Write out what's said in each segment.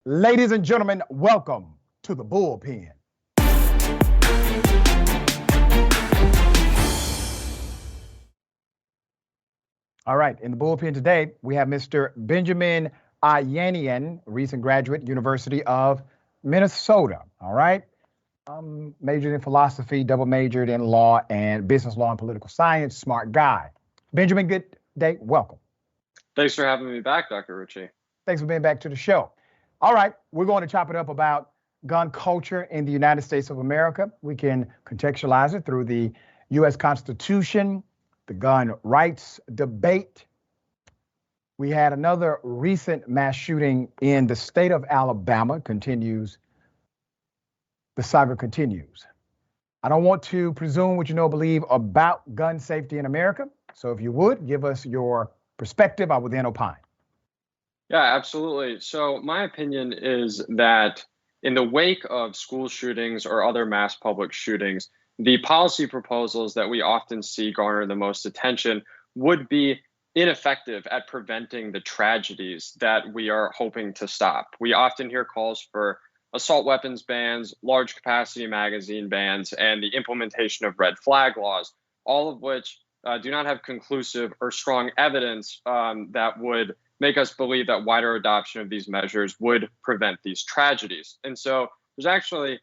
Ladies and gentlemen, welcome to the Bullpen. All right, in the Bullpen today, we have Mr. Benjamin Ayanian, recent graduate, University of Minnesota. All right, majored in philosophy, double majored in law and business law and political science. Smart guy. Benjamin, good day. Welcome. Thanks for having me back, Dr. Richey. Thanks for being back to the show. All right, we're going to chop it up about gun culture in the United States of America. We can contextualize it through the U.S. Constitution, the gun rights debate. We had another recent mass shooting in the state of Alabama. The saga continues. I don't want to presume what you know or believe about gun safety in America. So if you would, give us your perspective, I would then opine. Yeah, absolutely. So my opinion is that in the wake of school shootings or other mass public shootings, the policy proposals that we often see garner the most attention would be ineffective at preventing the tragedies that we are hoping to stop. We often hear calls for assault weapons bans, large capacity magazine bans, and the implementation of red flag laws, all of which do not have conclusive or strong evidence that would make us believe that wider adoption of these measures would prevent these tragedies. And so there's actually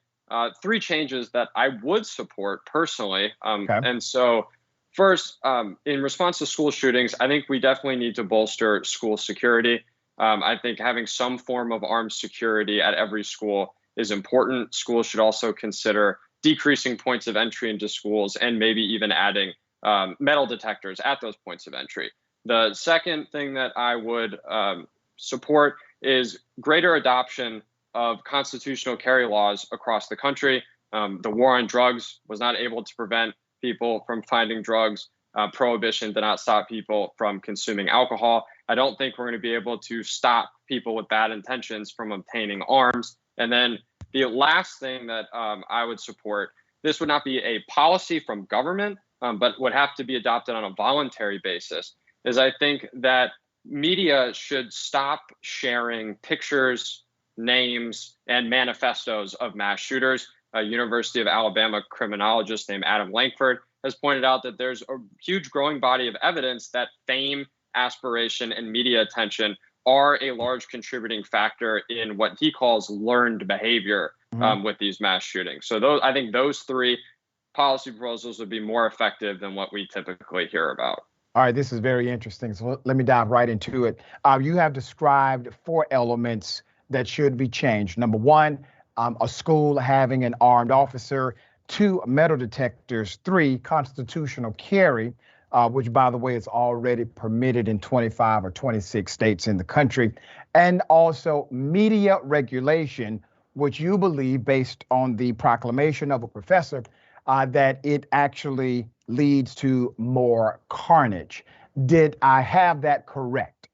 three changes that I would support personally. Okay. And so first, in response to school shootings, I think we definitely need to bolster school security. I think having some form of armed security at every school is important. Schools should also consider decreasing points of entry into schools and maybe even adding metal detectors at those points of entry. The second thing that I would support is greater adoption of constitutional carry laws across the country. The war on drugs was not able to prevent people from finding drugs. Prohibition did not stop people from consuming alcohol. I don't think we're going to be able to stop people with bad intentions from obtaining arms. And then the last thing that I would support, this would not be a policy from government, but would have to be adopted on a voluntary basis, is I think that media should stop sharing pictures, names, and manifestos of mass shooters. A University of Alabama criminologist named Adam Lankford has pointed out that there's a huge growing body of evidence that fame, aspiration, and media attention are a large contributing factor in what he calls learned behavior with these mass shootings. So I think those three policy proposals would be more effective than what we typically hear about. All right, this is very interesting. So let me dive right into it. You have described four elements that should be changed. Number one, a school having an armed officer. Two, metal detectors. Three, constitutional carry, which, by the way, is already permitted in 25 or 26 states in the country. And also media regulation, which you believe, based on the proclamation of a professor, that it actually leads to more carnage. Did I have that correct?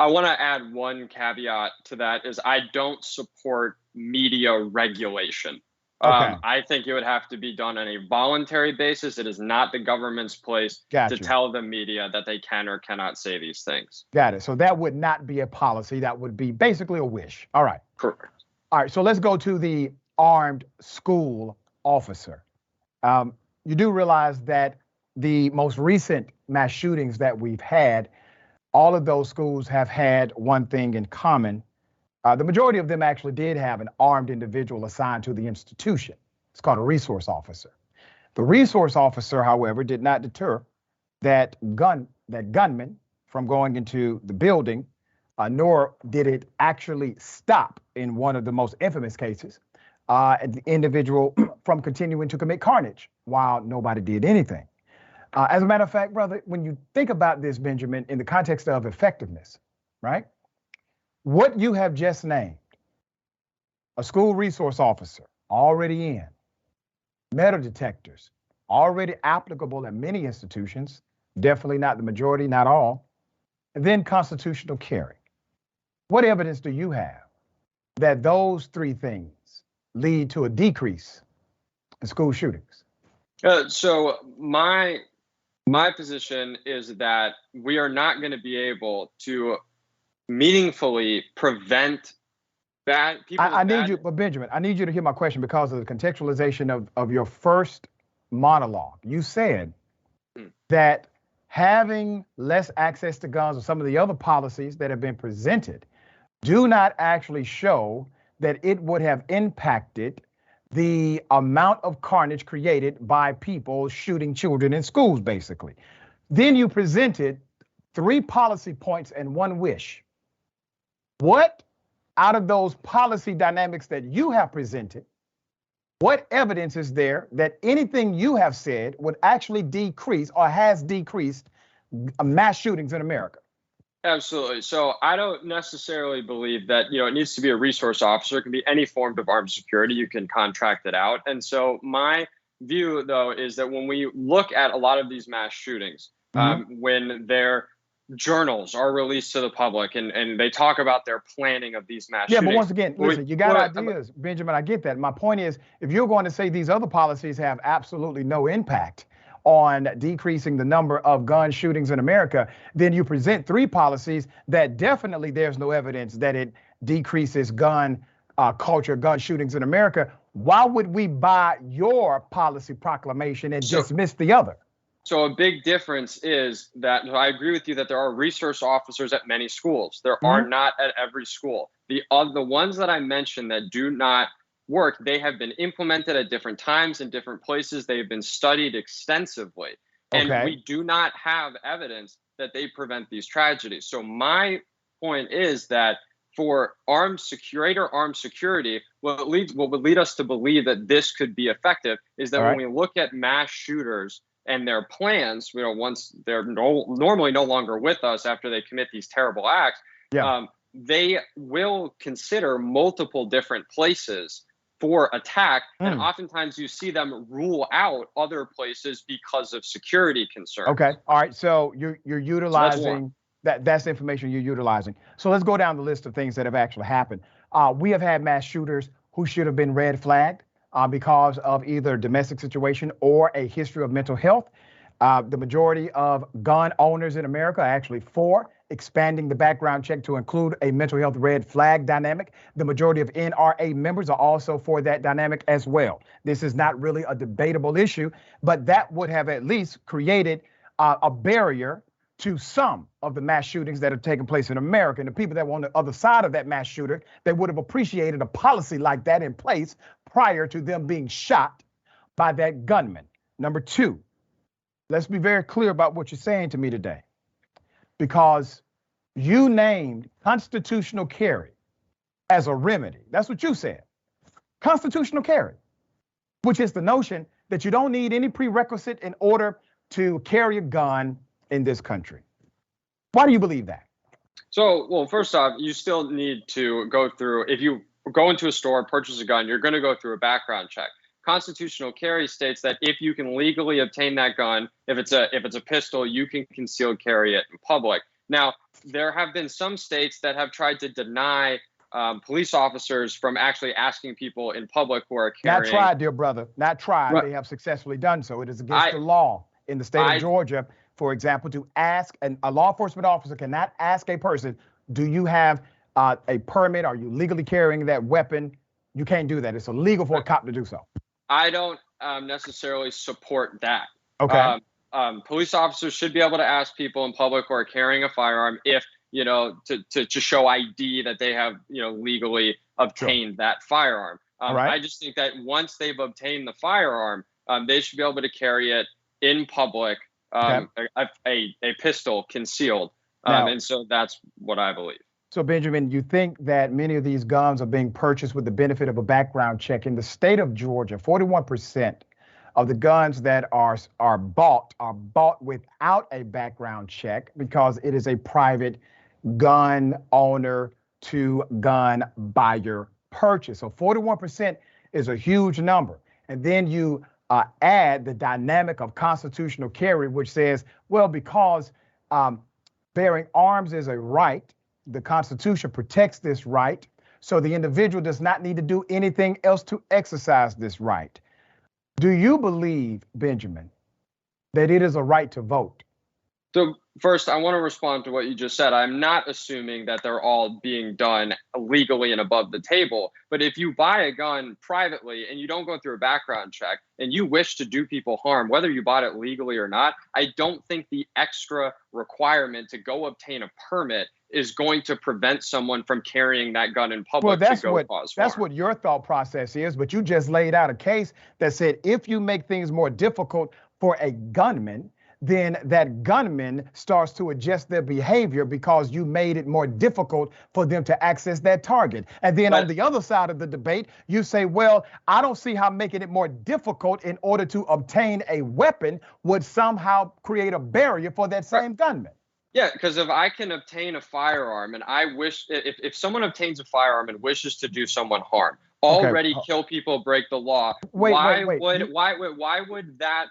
I want to add one caveat to that is I don't support media regulation. Okay. I think it would have to be done on a voluntary basis. It is not the government's place to tell the media that they can or cannot say these things. Got it. So that would not be a policy. That would be basically a wish. All right. Correct. All right. So let's go to the armed school officer. You do realize that the most recent mass shootings that we've had, all of those schools have had one thing in common. The majority of them actually did have an armed individual assigned to the institution. It's called a resource officer. The resource officer, however, did not deter that gunman from going into the building, nor did it actually stop, in one of the most infamous cases, the individual from continuing to commit carnage while nobody did anything. As a matter of fact, brother, when you think about this, Benjamin, in the context of effectiveness, right? What you have just named, a school resource officer already in, metal detectors already applicable at many institutions, definitely not the majority, not all, and then constitutional carry. What evidence do you have that those three things lead to a decrease in school shootings? So my position is that we are not going to be able to meaningfully prevent bad people I with need bad. you, but Benjamin, I need you to hear my question because of the contextualization of your first monologue. You said Hmm. that having less access to guns or some of the other policies that have been presented do not actually show that it would have impacted the amount of carnage created by people shooting children in schools, basically. Then you presented 3 policy points and 1 wish. What out of those policy dynamics that you have presented, what evidence is there that anything you have said would actually decrease or has decreased mass shootings in America? Absolutely. So I don't necessarily believe that, it needs to be a resource officer. It can be any form of armed security. You can contract it out. And so my view, though, is that when we look at a lot of these mass shootings, when their journals are released to the public and they talk about their planning of these mass Yeah, but shootings. once again, listen, you got ideas, Benjamin. I get that. My point is, if you're going to say these other policies have absolutely no impact on decreasing the number of gun shootings in America, then you present 3 policies that definitely there's no evidence that it decreases gun culture, gun shootings in America. Why would we buy your policy proclamation and dismiss the other? So a big difference is that I agree with you that there are resource officers at many schools. There are not at every school. The ones that I mentioned that do not work, they have been implemented at different times in different places. They've been studied extensively. And we do not have evidence that they prevent these tragedies. So my point is that for greater armed security, what would lead us to believe that this could be effective is that when we look at mass shooters and their plans, once they're normally no longer with us after they commit these terrible acts, they will consider multiple different places for attack. And oftentimes you see them rule out other places because of security concerns. Okay. All right. So you're utilizing that's the information you're utilizing. So let's go down the list of things that have actually happened. We have had mass shooters who should have been red flagged because of either domestic situation or a history of mental health. The majority of gun owners in America are actually for expanding the background check to include a mental health red flag dynamic. The majority of NRA members are also for that dynamic as well. This is not really a debatable issue, but that would have at least created a barrier to some of the mass shootings that have taken place in America. And the people that were on the other side of that mass shooter, they would have appreciated a policy like that in place prior to them being shot by that gunman. Number 2, let's be very clear about what you're saying to me today, because you named constitutional carry as a remedy. That's what you said. Constitutional carry, which is the notion that you don't need any prerequisite in order to carry a gun in this country. Why do you believe that? So, well, first off, you still need to go through, if you go into a store, purchase a gun, you're going to go through a background check. Constitutional carry states that if you can legally obtain that gun, if it's a pistol, you can concealed carry it in public. Now, there have been some states that have tried to deny police officers from actually asking people in public who are carrying. Not tried, dear brother. Not tried. Right. They have successfully done so. It is against the law in the state of Georgia, for example, to ask, and a law enforcement officer cannot ask a person, do you have a permit? Are you legally carrying that weapon? You can't do that. It's illegal for a cop to do so. I don't necessarily support that. Okay. Police officers should be able to ask people in public who are carrying a firearm if, to show ID that they have, legally obtained that firearm. I just think that once they've obtained the firearm, they should be able to carry it in public, a pistol concealed. And so that's what I believe. So, Benjamin, you think that many of these guns are being purchased with the benefit of a background check. In the state of Georgia, 41% of the guns that are bought without a background check because it is a private gun owner to gun buyer purchase. So 41% is a huge number. And then you add the dynamic of constitutional carry, which says, well, because bearing arms is a right, the Constitution protects this right, so the individual does not need to do anything else to exercise this right. Do you believe, Benjamin, that it is a right to vote? So first, I want to respond to what you just said. I'm not assuming that they're all being done legally and above the table. But if you buy a gun privately and you don't go through a background check and you wish to do people harm, whether you bought it legally or not, I don't think the extra requirement to go obtain a permit is going to prevent someone from carrying that gun in public to go cause harm. That's what your thought process is. But you just laid out a case that said if you make things more difficult for a gunman, then that gunman starts to adjust their behavior because you made it more difficult for them to access that target. And then on the other side of the debate, you say, well, I don't see how making it more difficult in order to obtain a weapon would somehow create a barrier for that same gunman. Yeah, because if I can obtain a firearm and I wish, if someone obtains a firearm and wishes to do someone harm, already kill people, break the law, why would that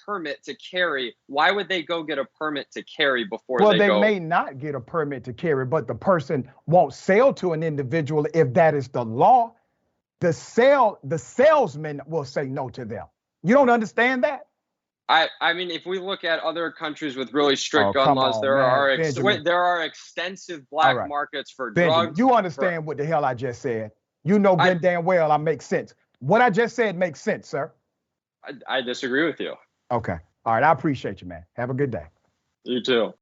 permit to carry, why would they go get a permit to carry before they go? Well, they may not get a permit to carry, but the person won't sell to an individual if that is the law. The salesman will say no to them. You don't understand that? I mean, if we look at other countries with really strict gun laws, there are extensive black markets for drugs. You understand what the hell I just said? You know good damn well I make sense. What I just said makes sense, sir. I disagree with you. Okay. All right. I appreciate you, man. Have a good day. You too.